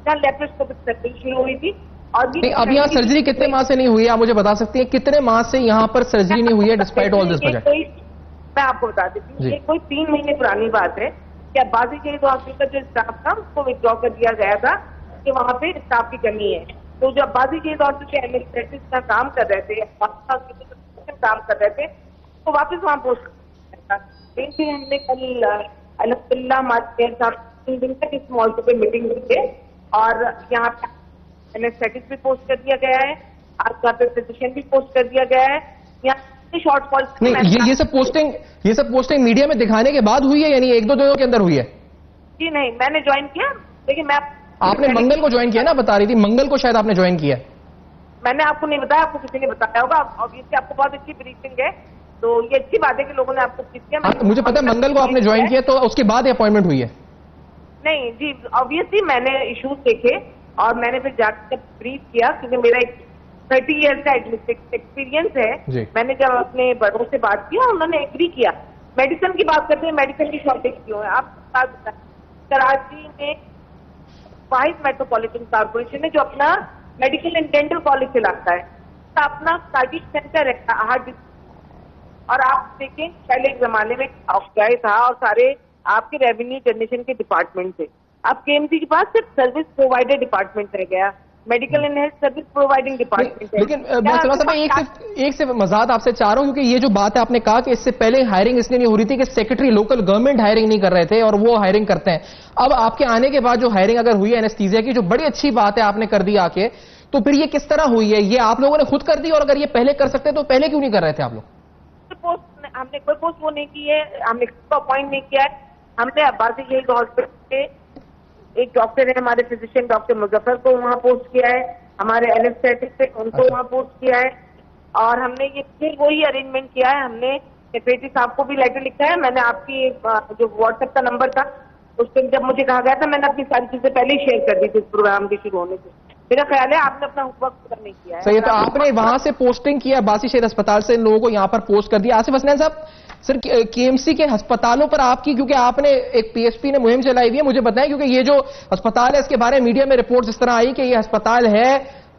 جہاں لیپروسکوپک سرجری شروع ہوئی تھی. اور اب یہاں سرجری کتنے ماہ سے نہیں ہوئی ہے, آپ مجھے بتا سکتی ہیں کتنے ماہ سے یہاں پر سرجری نہیں ہوئی ہے ڈسپائٹ آل دس بجٹ؟ میں آپ کو بتا دیتی ہوں, یہ کوئی 3 مہینے پرانی بات ہے کہ بازی شہید ہاسپٹل کا جو اسٹاف تھا اس کو وتھڈرا کر دیا گیا تھا کہ وہاں پہ اسٹاف کی کمی ہے. تو جب بازی شہید ہاسپٹل کے ایڈمنسٹریٹو کا کام کر رہے تھے, کام کر رہے تھے, تو واپس وہاں پوسٹ تھا. پھر ہم نے کل الحمد للہ ہمارے صاحب 3 دن تک اس موضوع پہ میٹنگ ہوئی ہے, اور یہاں پہ اینستھیٹک بھی پوسٹ کر دیا گیا ہے, آج کا پہ فزیشین بھی پوسٹ کر دیا گیا ہے. یہاں شارٹ فال نہیں, یہ سب پوسٹنگ میڈیا میں دکھانے کے بعد ہوئی ہے, یعنی 1-2 دنوں کے اندر ہوئی ہے؟ جی نہیں, میں نے جوائن کیا, لیکن میں آپ نے منگل کو جوائن کیا نا, بتا رہی تھی منگل کو شاید آپ نے جوائن کیا. میں نے آپ کو نہیں بتایا, آپ کو کسی نے بتایا ہوگا. obviously آپ کو بہت اچھی بریفنگ ہے, تو یہ اچھی بات ہے کہ لوگوں نے آپ کو کیا. مجھے پتا ہے منگل کو آپ نے جوائن کیا, تو اس کے بعد اپوائنٹمنٹ ہوئی ہے. نہیں جی, obviously میں نے ایشوز دیکھے اور میں نے پھر جا کے بریف کیا, کیونکہ میرا ایک 30 ایئرس کا ایکسپیرینس ہے. میں نے جب اپنے بڑوں سے بات کی, انہوں نے ایگری کیا میڈیسن کی بات کرتے ہیں, میڈیسن کی شارٹیج کیوں ہے آپ بات بتائیں. کراچی میں واحد میٹروپولیٹن کارپوریشن ہے جو اپنا میڈیکل اینڈ ڈینٹل کالج چلاتا ہے, اپنا کارڈیک سینٹر ہے ہارٹ ڈیزیز. اور آپ دیکھیں پہلے ایک زمانے میں کیا تھا, اور سارے آپ کے ریونیو جنریشن کے ڈپارٹمنٹ تھے. اب کے ایم سی کے پاس صرف سروس پرووائڈر ڈپارٹمنٹ رہ گیا, medical and health service providing department ہے. لیکن ایک سے مزاد آپ سے چاہ رہا ہوں, کیونکہ یہ جو بات ہے آپ نے کہا کہ اس سے پہلے ہائرنگ اس لیے نہیں ہو رہی تھی کہ سیکرٹری لوکل گورنمنٹ ہائرنگ نہیں کر رہے تھے اور وہ ہائرنگ کرتے ہیں. اب آپ کے آنے کے بعد جو ہائرنگ اگر ہوئی ہے اینستھیزیا کی, جو بڑی اچھی بات ہے آپ نے کر دی آ کے, تو پھر یہ کس طرح ہوئی ہے؟ یہ آپ لوگوں نے خود کر دی, اور اگر یہ پہلے کر سکتے تو پہلے کیوں نہیں کر رہے تھے آپ لوگ؟ ہم نے کوئی پوسٹ وہ نہیں کی ہے, ہم نے کسی کو اپوائنٹ نہیں کیا ہے. ہم نے عباسی شہید ہاسپٹل کے ایک ڈاکٹر ہے ہمارے فزیشین ڈاکٹر مظفر کو وہاں پوسٹ کیا ہے, ہمارے اینستھیٹک سے ان کو وہاں پوسٹ کیا ہے, اور ہم نے یہ پھر وہی ارینجمنٹ کیا ہے. ہم نے سیکریٹری صاحب کو بھی لیٹر لکھا ہے. میں نے آپ کی جو واٹس ایپ کا نمبر تھا اس پہ جب مجھے کہا گیا تھا, میں نے اپنی ساری چیزیں پہلے ہی شیئر کر دی تھی اس پروگرام کے شروع ہونے سے. میرا خیال ہے آپ نے اپنا وقت پورا نہیں کیا ہے. صحیح, تو آپ نے وہاں سے پوسٹنگ کیا, عباسی شہید ہسپتال سے ان لوگوں کو یہاں پر پوسٹ کر دیا. آصف حسنین صاحب, سر کے ایم سی کے ہسپتالوں پر آپ کی, کیونکہ آپ نے ایک پی ایس پی نے مہم چلائی ہوئی ہے, مجھے بتائیں, کیونکہ یہ جو ہسپتال ہے اس کے بارے میں میڈیا میں رپورٹس اس طرح آئی کہ یہ ہسپتال ہے,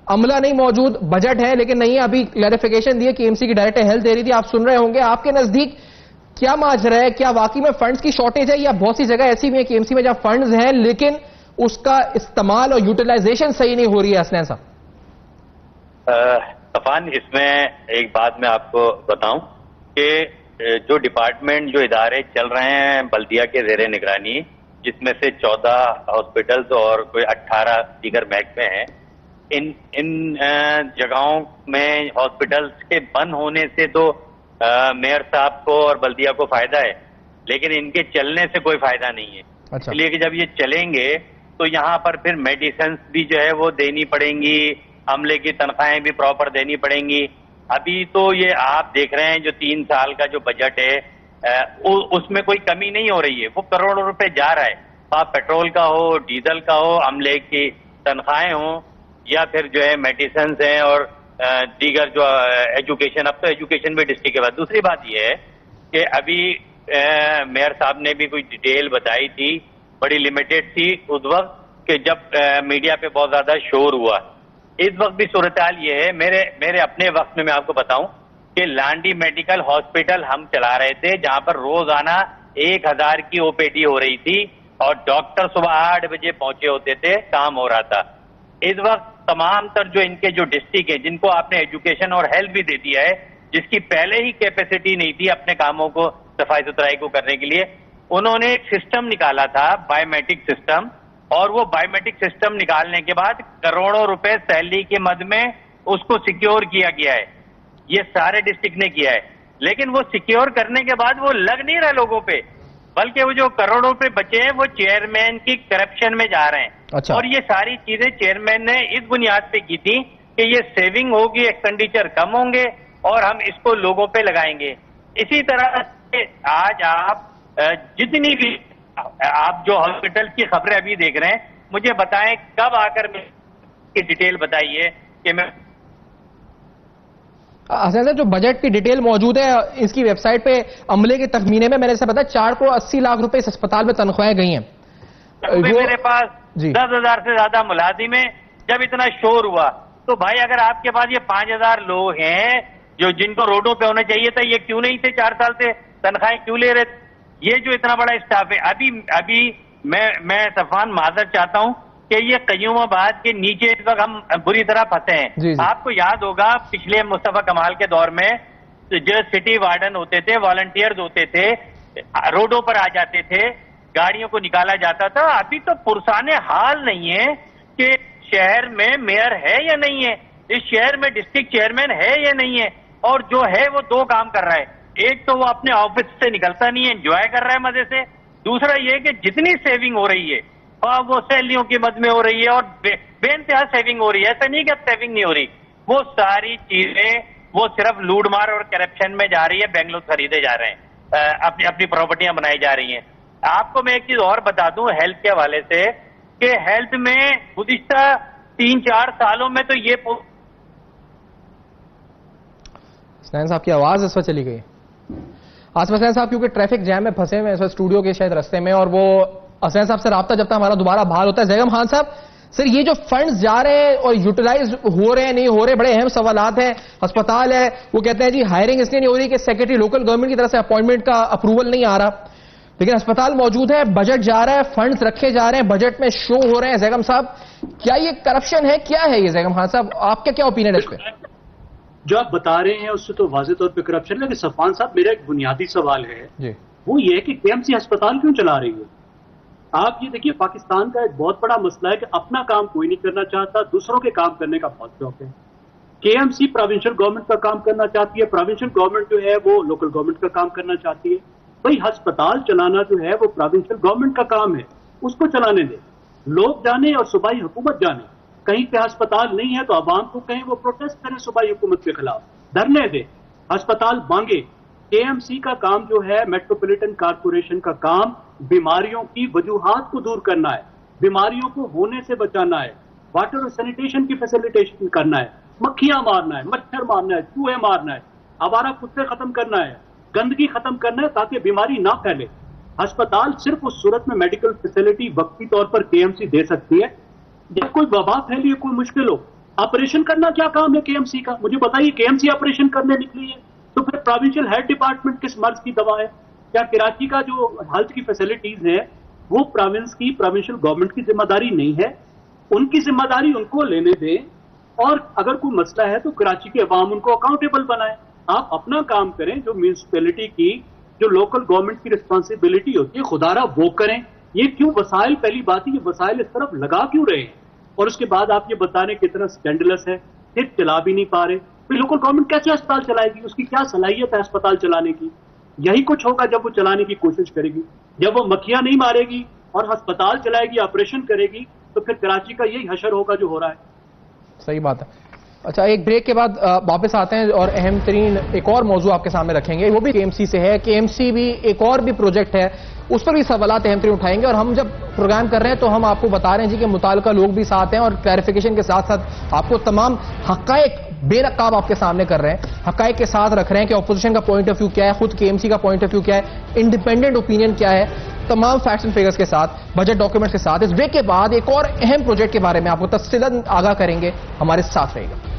عملہ نہیں موجود, بجٹ ہے لیکن نہیں. ابھی کلیریفیکیشن دی کے ایم سی کی ڈائریکٹر ہیلتھ دے رہی تھی, آپ سن رہے ہوں گے. آپ کے نزدیک کیا ماجرا ہے؟ کیا واقعی میں فنڈز کی شارٹیج ہے, یا بہت سی جگہ ایسی بھی ہے کے ایم سی میں جہاں فنڈز ہیں لیکن اس کا استعمال اور یوٹیلائزیشن صحیح نہیں ہو رہی ہے؟ حسنین صاحب. طوفان, اس میں ایک بات میں آپ کو بتاؤں کہ جو ڈپارٹمنٹ, جو ادارے چل رہے ہیں بلدیہ کے زیر نگرانی, جس میں سے 14 ہاسپٹلز اور کوئی 18 دیگر محکمے ہیں, ان جگہوں میں ہاسپٹلز کے بند ہونے سے تو میئر صاحب کو اور بلدیہ کو فائدہ ہے, لیکن ان کے چلنے سے کوئی فائدہ نہیں ہے. اس لیے کہ جب یہ چلیں گے تو یہاں پر پھر میڈیسنز بھی جو ہے وہ دینی پڑیں گی, عملے کی تنخواہیں بھی پراپر دینی پڑیں گی. ابھی تو یہ آپ دیکھ رہے ہیں جو 3 سال کا جو بجٹ ہے اس میں کوئی کمی نہیں ہو رہی ہے, وہ کروڑوں روپے جا رہا ہے. آپ پیٹرول کا ہو, ڈیزل کا ہو, عملے کی تنخواہیں ہوں, یا پھر جو ہے میڈیسنز ہیں اور دیگر جو ایجوکیشن. اب تو ایجوکیشن بھی ڈسٹرکٹ کے بعد. دوسری بات یہ ہے کہ ابھی میئر صاحب نے بھی کوئی ڈیٹیل بتائی تھی, بڑی لمیٹڈ تھی اس وقت کہ جب میڈیا پہ بہت زیادہ شور ہوا. اس وقت بھی صورتحال یہ ہے, میرے اپنے وقت میں آپ کو بتاؤں کہ لانڈی میڈیکل ہاسپٹل ہم چلا رہے تھے, جہاں پر روزانہ 1000 کی او پی ڈی ہو رہی تھی اور ڈاکٹر صبح 8 بجے پہنچے ہوتے تھے, کام ہو رہا تھا. اس وقت تمام تر جو ان کے جو ڈسٹرکٹ ہیں, جن کو آپ نے ایجوکیشن اور ہیلتھ بھی دے دیا ہے, جس کی پہلے ہی کیپیسٹی نہیں تھی اپنے کاموں کو صفائی ستھرائی کو کرنے کے لیے, انہوں نے ایک سسٹم نکالا تھا, بایو میٹرک سسٹم, اور وہ بایو میٹرک سسٹم نکالنے کے بعد کروڑوں روپے سیلری کے مد میں اس کو سیکیور کیا گیا ہے. یہ سارے ڈسٹرکٹ نے کیا ہے, لیکن وہ سیکیور کرنے کے بعد وہ لگ نہیں رہا لوگوں پہ, بلکہ وہ جو کروڑوں روپے بچے ہیں وہ چیئرمین کی کرپشن میں جا رہے ہیں. اور یہ ساری چیزیں چیئرمین نے اس بنیاد پہ کی تھی کہ یہ سیونگ ہوگی, ایکسپینڈیچر کم ہوں گے اور ہم اس کو لوگوں پہ لگائیں گے. اسی طرح آج آپ جتنی بھی آپ جو ہاسپٹل کی خبریں ابھی دیکھ رہے ہیں, مجھے بتائیں کب آ کر کی ڈیٹیل بتائیے کہ میں. حسین صاحب, جو بجٹ کی ڈیٹیل موجود ہے اس کی ویب سائٹ پہ, عملے کے تخمینے میں میں نے بتایا 4 کروڑ 80 لاکھ روپے اس اسپتال میں تنخواہیں گئی ہیں. میرے پاس 10,000 سے زیادہ ملازم ہیں. جب اتنا شور ہوا تو بھائی اگر آپ کے پاس یہ 5,000 لوگ ہیں جو جن کو روڈوں پہ ہونا چاہیے تھا, یہ کیوں نہیں تھے 4 سال سے, تنخواہیں کیوں لے رہے تھے؟ یہ جو اتنا بڑا اسٹاف ہے, ابھی میں طوفان معذرت چاہتا ہوں کہ یہ قیوم آباد کے نیچے اس وقت ہم بری طرح پھنسے ہیں. آپ کو یاد ہوگا پچھلے مصطفیٰ کمال کے دور میں جو سٹی وارڈن ہوتے تھے, والنٹیئرز ہوتے تھے, روڈوں پر آ جاتے تھے, گاڑیوں کو نکالا جاتا تھا. ابھی تو پرسان حال نہیں ہے کہ شہر میں میئر ہے یا نہیں ہے, اس شہر میں ڈسٹرکٹ چیئرمین ہے یا نہیں ہے, اور جو ہے وہ 2 کام کر رہا ہے. ایک تو وہ اپنے آفس سے نکلتا نہیں ہے, انجوائے کر رہا ہے مزے سے. دوسرا یہ کہ جتنی سیونگ ہو رہی ہے وہ سیلریوں کی مد میں ہو رہی ہے اور بے انتہا سیونگ ہو رہی ہے. ایسا نہیں کہ اب سیونگ نہیں ہو رہی, وہ ساری چیزیں وہ صرف لوٹ مار اور کرپشن میں جا رہی ہے. بینگلور خریدے جا رہے ہیں, اپنی پراپرٹیاں بنائی جا رہی ہیں. آپ کو میں ایک چیز اور بتا دوں ہیلتھ کے حوالے سے کہ ہیلتھ میں گزشتہ 3-4 سالوں میں تو یہ حسنین صاحب کی آواز اس وقت چلی گئی. آصف حسین صاحب کیونکہ ٹریفک جیم میں پھنسے ہوئے ہیں اسٹوڈیو کے شاید رستے میں, اور وہ حسین صاحب سے رابطہ جب تک ہمارا دوبارہ بحال ہوتا ہے. زیغم خان صاحب, سر یہ جو فنڈز جا رہے ہیں اور یوٹیلائز ہو رہے ہیں نہیں ہو رہے, بڑے اہم سوالات ہیں. ہسپتال ہے, وہ کہتے ہیں جی ہائرنگ اس لیے نہیں ہو رہی کہ سیکرٹری لوکل گورنمنٹ کی طرف سے اپوائنٹمنٹ کا اپروول نہیں آ رہا, لیکن ہسپتال موجود ہے, بجٹ جا رہا ہے, فنڈز رکھے جا رہے ہیں, بجٹ میں شو ہو رہے ہیں. زیغم صاحب, کیا یہ کرپشن ہے, کیا ہے یہ؟ زیغم خان صاحب, آپ کا کیا اوپینین ہے اس پہ؟ جو آپ بتا رہے ہیں اس سے تو واضح طور پہ کرپشن. لیکن صفوان صاحب, میرا ایک بنیادی سوال ہے جی, وہ یہ ہے کہ کے ایم سی ہسپتال کیوں چلا رہی ہے؟ آپ یہ دیکھیے, پاکستان کا ایک بہت بڑا مسئلہ ہے کہ اپنا کام کوئی نہیں کرنا چاہتا, دوسروں کے کام کرنے کا بہت شوق ہے. کے ایم سی پروونشل گورنمنٹ کا کام کرنا چاہتی ہے, پروونشل گورنمنٹ جو ہے وہ لوکل گورنمنٹ کا کام کرنا چاہتی ہے. بھائی ہسپتال چلانا جو ہے وہ پروونشل گورنمنٹ کا کام ہے, اس کو چلانے دیں, لوگ جانے اور صوبائی حکومت جانے. کہیں پہ ہسپتال نہیں ہے تو عوام کو کہیں وہ پروٹیسٹ کریں صوبائی حکومت کے خلاف, دھرنے دیں, ہسپتال مانگے. کے ایم سی کا کام جو ہے, میٹروپولیٹن کارپوریشن کا کام بیماریوں کی وجوہات کو دور کرنا ہے, بیماریوں کو ہونے سے بچانا ہے, واٹر اور سینیٹیشن کی فیسیلیٹیشن کرنا ہے, مکھیاں مارنا ہے, مچھر مارنا ہے, چوہے مارنا ہے, آوارہ کتے ختم کرنا ہے, گندگی ختم کرنا ہے تاکہ بیماری نہ پھیلے. ہسپتال صرف اس صورت میں میڈیکل فیسلٹی وقتی طور پر کے ایم سی دے سکتی ہے جب کوئی وبا پھیلی ہے, کوئی مشکل ہو. آپریشن کرنا کیا کام ہے کے ایم سی کا؟ مجھے بتائیے, کے ایم سی آپریشن کرنے نکلی ہے تو پھر پروونشل ہیلتھ ڈپارٹمنٹ کس مرض کی دوا ہے؟ کیا کراچی کا جو ہیلتھ کی فیسلٹیز ہے وہ پروونس کی پروونشل گورنمنٹ کی ذمہ داری نہیں ہے؟ ان کی ذمہ داری ان کو لینے دیں, اور اگر کوئی مسئلہ ہے تو کراچی کے عوام ان کو اکاؤنٹیبل بنائیں. آپ اپنا کام کریں, جو میونسپلٹی کی جو لوکل گورنمنٹ کی رسپانسبلٹی ہوتی ہے خدا را وہ کریں. یہ کیوں وسائل, پہلی بات ہے یہ وسائل اس طرف لگا کیوں رہے ہیں؟ اور اس کے بعد آپ یہ بتا رہے ہیں کتنا اسکینڈلس ہے, پھر چلا بھی نہیں پا رہے. پھر لوکل گورنمنٹ کیسے ہسپتال چلائے گی؟ اس کی کیا صلاحیت ہے ہسپتال چلانے کی؟ یہی کچھ ہوگا جب وہ چلانے کی کوشش کرے گی. جب وہ مکھیاں نہیں مارے گی اور ہسپتال چلائے گی, آپریشن کرے گی, تو پھر کراچی کا یہی حشر ہوگا جو ہو رہا ہے. صحیح بات ہے. اچھا, ایک بریک کے بعد واپس آتے ہیں اور اہم ترین ایک اور موضوع آپ کے سامنے رکھیں گے, وہ بھی کے ایم سی سے ہے. کے ایم سی بھی ایک اور بھی پروجیکٹ ہے, اس پر بھی سوالات اہم ترین اٹھائیں گے. اور ہم جب پروگرام کر رہے ہیں تو ہم آپ کو بتا رہے ہیں جی کہ متعلقہ لوگ بھی ساتھ ہیں, اور کلیریفیکیشن کے ساتھ ساتھ آپ کو تمام حقائق بے نقاب آپ کے سامنے کر رہے ہیں, حقائق کے ساتھ رکھ رہے ہیں کہ اپوزیشن کا پوائنٹ آف ویو کیا ہے, خود کے ایم سی کا پوائنٹ آف ویو کیا ہے, انڈیپینڈنٹ اوپینین کیا ہے, تمام فیکٹس اینڈ فگرز کے ساتھ, بجٹ ڈاکیومنٹس کے ساتھ. اس بریک کے بعد ایک اور اہم پروجیکٹ کے بارے میں آپ کو تفصیلاً آگاہ کریں گے, ہمارے ساتھ رہے گا.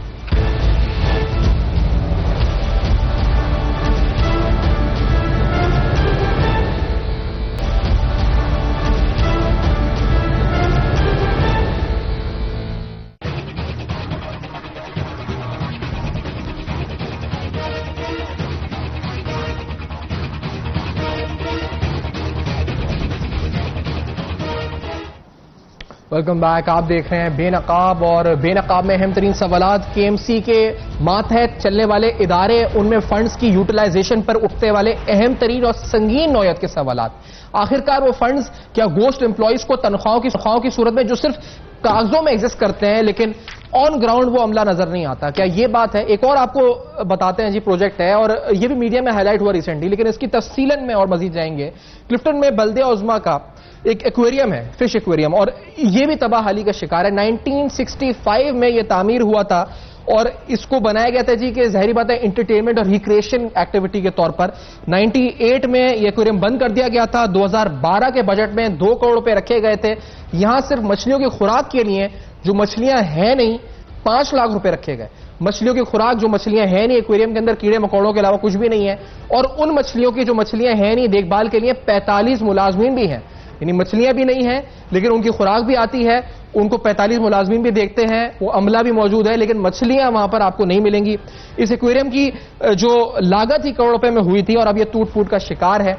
Welcome back. آپ دیکھ رہے ہیں بے نقاب, اور بے نقاب میں اہم ترین سوالات کے ایم سی کے ماتحت چلنے والے ادارے, ان میں فنڈز کی یوٹیلائزیشن پر اٹھتے والے اہم ترین اور سنگین نوعیت کے سوالات. آخرکار وہ فنڈز کیا گوسٹ امپلائیز کو تنخواہوں کی صورت میں جو صرف کاغذوں میں ایگزسٹ کرتے ہیں لیکن آن گراؤنڈ وہ عملہ نظر نہیں آتا, کیا یہ بات ہے؟ ایک اور آپ کو بتاتے ہیں جی پروجیکٹ ہے, اور یہ بھی میڈیا میں ہائی لائٹ ہوا ریسنٹلی, لیکن اس کی تفصیلاً میں اور مزید جائیں گے. کلفٹن میں بلدیہ عظما کا ایک ایکویریم ہے, فش ایکویریم, اور یہ بھی تباہ حالی کا شکار ہے. 1965 میں یہ تعمیر ہوا تھا, اور اس کو بنایا گیا تھا جی کہ ظاہری بات ہے انٹرٹینمنٹ اور ریکریشن ایکٹیویٹی کے طور پر. 98 میں یہ ایکویریم بند کر دیا گیا تھا. 2012 کے بجٹ میں 2 کروڑ روپے رکھے گئے تھے. یہاں صرف مچھلیوں کی خوراک کے لیے, جو مچھلیاں ہیں نہیں, 5 لاکھ روپے رکھے گئے. مچھلیوں کی خوراک جو مچھلیاں ہیں نہیں, ایکویریم کے اندر کیڑے مکوڑوں کے علاوہ کچھ بھی نہیں ہے, اور ان مچھلیوں کی جو مچھلیاں ہیں نہیں دیکھ بھال کے لیے 45 ملازمین بھی ہیں. یعنی مچھلیاں بھی نہیں ہیں لیکن ان کی خوراک بھی آتی ہے, ان کو 45 ملازمین بھی دیکھتے ہیں, وہ عملہ بھی موجود ہے, لیکن مچھلیاں وہاں پر آپ کو نہیں ملیں گی. اس ایکویریم کی جو لاگت ہی کروڑ روپے میں ہوئی تھی, اور اب یہ ٹوٹ پھوٹ کا شکار ہے.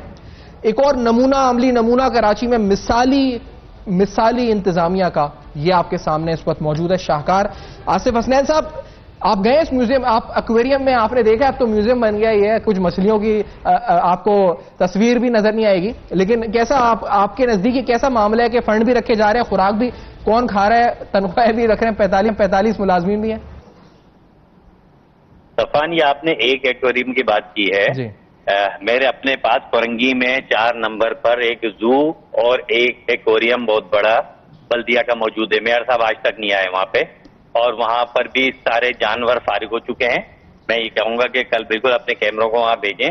ایک اور نمونہ, عملی نمونہ کراچی میں مثالی انتظامیہ کا, یہ آپ کے سامنے اس وقت موجود ہے. شاہکار آصف حسنین صاحب, آپ گئے اس میوزیم, آپ ایکویریم میں آپ نے دیکھا, اب تو میوزیم بن گیا, یہ کچھ مچھلیوں کی آپ کو تصویر بھی نظر نہیں آئے گی, لیکن کیسا آپ کے نزدیک کیسا معاملہ ہے کہ فنڈ بھی رکھے جا رہے ہیں, خوراک بھی کون کھا رہا ہے, تنخواہیں بھی رکھ رہے ہیں, 45 ملازمین بھی ہیں؟ صفان, یہ آپ نے ایک ایکویریم کی بات کی ہے جی. میرے اپنے پاس کورنگی میں 4 نمبر پر ایک زو اور ایک ایکویریم بہت بڑا بلدیہ کا موجود ہے. میئر صاحب آج تک نہیں آئے وہاں پہ, اور وہاں پر بھی سارے جانور فارغ ہو چکے ہیں. میں یہ کہوں گا کہ کل بالکل اپنے کیمروں کو وہاں بھیجیں.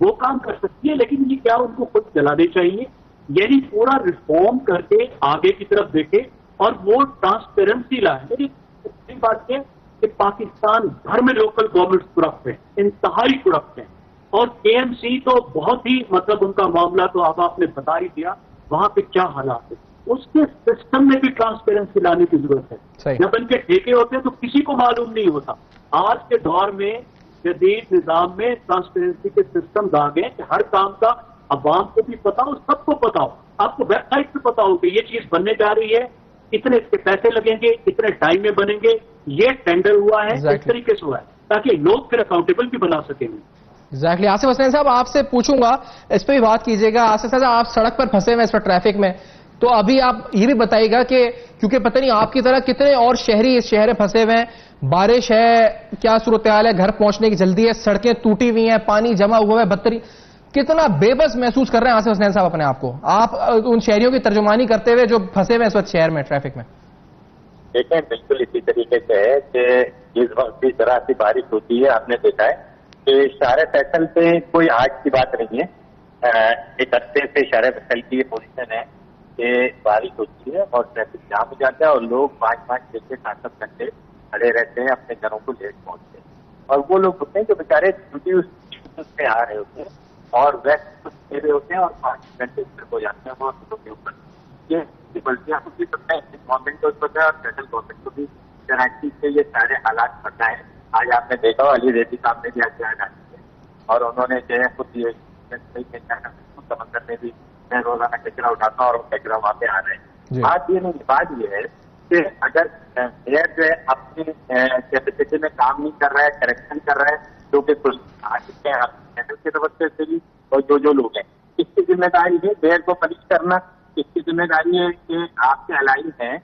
وہ کام کر سکتی ہے، لیکن یہ کیا ان کو خود چلانے چاہیے، یعنی پورا ریفارم کر کے آگے کی طرف دیکھے اور وہ ٹرانسپیرنسی لائے. میری دوسری بات یہ کہ پاکستان بھر میں لوکل گورنمنٹس کرپٹ ہیں، انتہائی کرپٹ ہیں، اور کے ایم سی تو بہت ہی ان کا معاملہ تو اب آپ نے بتا ہی دیا وہاں پہ کیا حالات ہے. اس کے سسٹم میں بھی ٹرانسپیرنسی لانے کی ضرورت ہے. جب ان کے ٹھیکے ہوتے ہیں تو کسی کو معلوم نہیں ہوتا. آج کے دور میں جدید نظام میں ٹرانسپیرنسی کے سسٹم آ گئے کہ ہر کام کا عوام کو بھی پتا ہو، سب کو پتا ہو. آپ کو ویب سائٹ پہ پتا ہو کہ یہ چیز بننے جا رہی ہے، کتنے اس کے پیسے لگیں گے، کتنے ٹائم میں بنیں گے، یہ ٹینڈر ہوا ہے، اس طریقے سے ہوا ہے تاکہ لوگ پھر اکاؤنٹیبل بھی بنا سکیں گے. ایگزیکٹلی. آصف حسنین صاحب آپ سے پوچھوں گا، اس پہ بھی بات کیجیے گا. آصف صاحب آپ سڑک پر پھنسے ہوئے اس وقت ٹریفک میں، تو ابھی آپ یہ بھی بتائیے گا کہ کیونکہ پتہ نہیں آپ کی طرح کتنے اور شہری اس شہر میں پھنسے ہوئے ہیں، بارش ہے، کیا صورتحال ہے، گھر پہنچنے کی جلدی ہے، سڑکیں ٹوٹی ہوئی ہیں، پانی جمع ہوا ہے، بدترین، کتنا بے بس محسوس کر رہے ہیں آصف حسنین صاحب اپنے آپ کو، آپ ان شہریوں کی ترجمانی کرتے ہوئے جو پھنسے ہوئے اس وقت شہر میں ٹریفک میں؟ دیکھیں بالکل اسی طریقے سے ہے کہ جس وقت بھی ذرا سی بارش ہوتی ہے آپ نے دیکھا ہے کہ شارع فیصل پہ کوئی آج کی بات نہیں ہے، ایک عرصے سے شارع فیصل کی یہ پوزیشن ہے کہ بارش ہوتی ہے اور ٹریفک جام ہو جاتا ہے اور لوگ 5-5 6 7 گھنٹے کھڑے رہتے ہیں، اپنے گھروں کو لیٹ پہنچتے ہیں. اور وہ لوگ ہوتے ہیں جو بیچارے ڈیوٹی اس پہ آ رہے ہوتے ہیں اور ویسٹ دے رہے ہوتے ہیں اور 5 گھنٹے ہو جاتے ہیں وہ کے اوپر. یہ بلکہ آپ بھی سکتے ہیں گورنمنٹ کو پتہ ہے اور سینٹرل گورنمنٹ کو بھی کراچی سے یہ سارے حالات پتہ ہے. آج آپ نے دیکھا علی ریڈی صاحب نے بھی آج ڈالی ہے اور انہوں نے جو ہے خود یہ سمندر میں بھی میں روزانہ کچرا اٹھاتا ہوں اور وہ کچرا وہاں پہ آ رہے ہیں. بات یہ ہے کہ اگر میئر جو ہے اپنی کیپیسٹی میں کام نہیں کر رہا ہے، کریکشن کر رہا ہے، جو کہ کچھ آ چکے ہیں سینٹر کی طرف سے بھی اور جو لوگ ہیں، اس کی ذمہ داری ہے میئر کو پنش کرنا. اس کی ذمہ داری ہے کہ آپ کے الائن ہیں،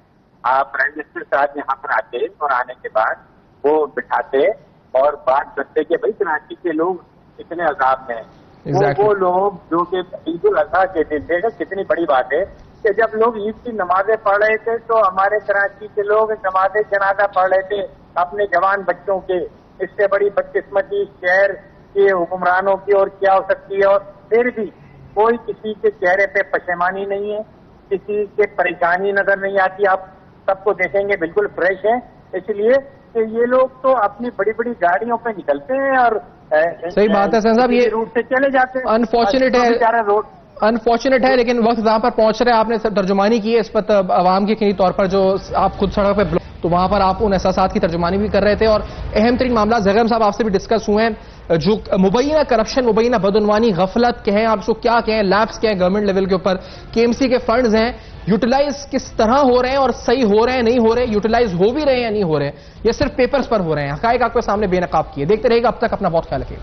آپ پرائم منسٹر صاحب یہاں پر آتے اور آنے کے بعد وہ بٹھاتے اور بات کرتے کہ بھائی کراچی کے لوگ کتنے عذاب میں ہیں. وہ لوگ جو کہ عید الاضحیٰ کے دن دیکھیں کتنی بڑی بات ہے کہ جب لوگ عید کی نمازیں پڑھ رہے تھے تو ہمارے کراچی کے لوگ نماز جنازہ پڑھ رہے تھے اپنے جوان بچوں کے. اس سے بڑی بدقسمتی شہر کے حکمرانوں کی اور کیا ہو سکتی ہے. اور پھر بھی کوئی کسی کے چہرے پہ پشیمانی نہیں ہے، کسی کے پریشانی نظر نہیں آتی. آپ سب کو دیکھیں گے بالکل فریش ہے، اس لیے کہ یہ لوگ تو اپنی بڑی بڑی گاڑیوں پہ نکلتے ہیں اور صحیح بات ہے صاحب، یہ روٹ سے چلے جاتے ہیں. انفارچونیٹ ہے لیکن وقت جہاں پر پہنچ رہے ہیں، آپ نے ترجمانی کی ہے اس پر عوام کے کئی طور پر جو آپ خود سڑک پہ تو وہاں پر آپ ان احساسات کی ترجمانی بھی کر رہے تھے. اور اہم ترین معاملات زیغم صاحب آپ سے بھی ڈسکس ہوئے ہیں، جو مبینہ کرپشن، مبینہ بدعنوانی، غفلت کہیں آپ اس کو کیا کہیں، لیپس کہیں گورنمنٹ لیول کے اوپر، کے ایم سی کے فنڈز ہیں یوٹیلائز کس طرح ہو رہے ہیں اور صحیح ہو رہے ہیں نہیں ہو رہے، یوٹیلائز ہو بھی رہے ہیں یا نہیں ہو رہے، یہ صرف پیپرز پر ہو رہے ہیں. حقائق آپ کے سامنے بے نقاب کیے. دیکھتے رہے گا، اب تک اپنا بہت خیال رکھیے.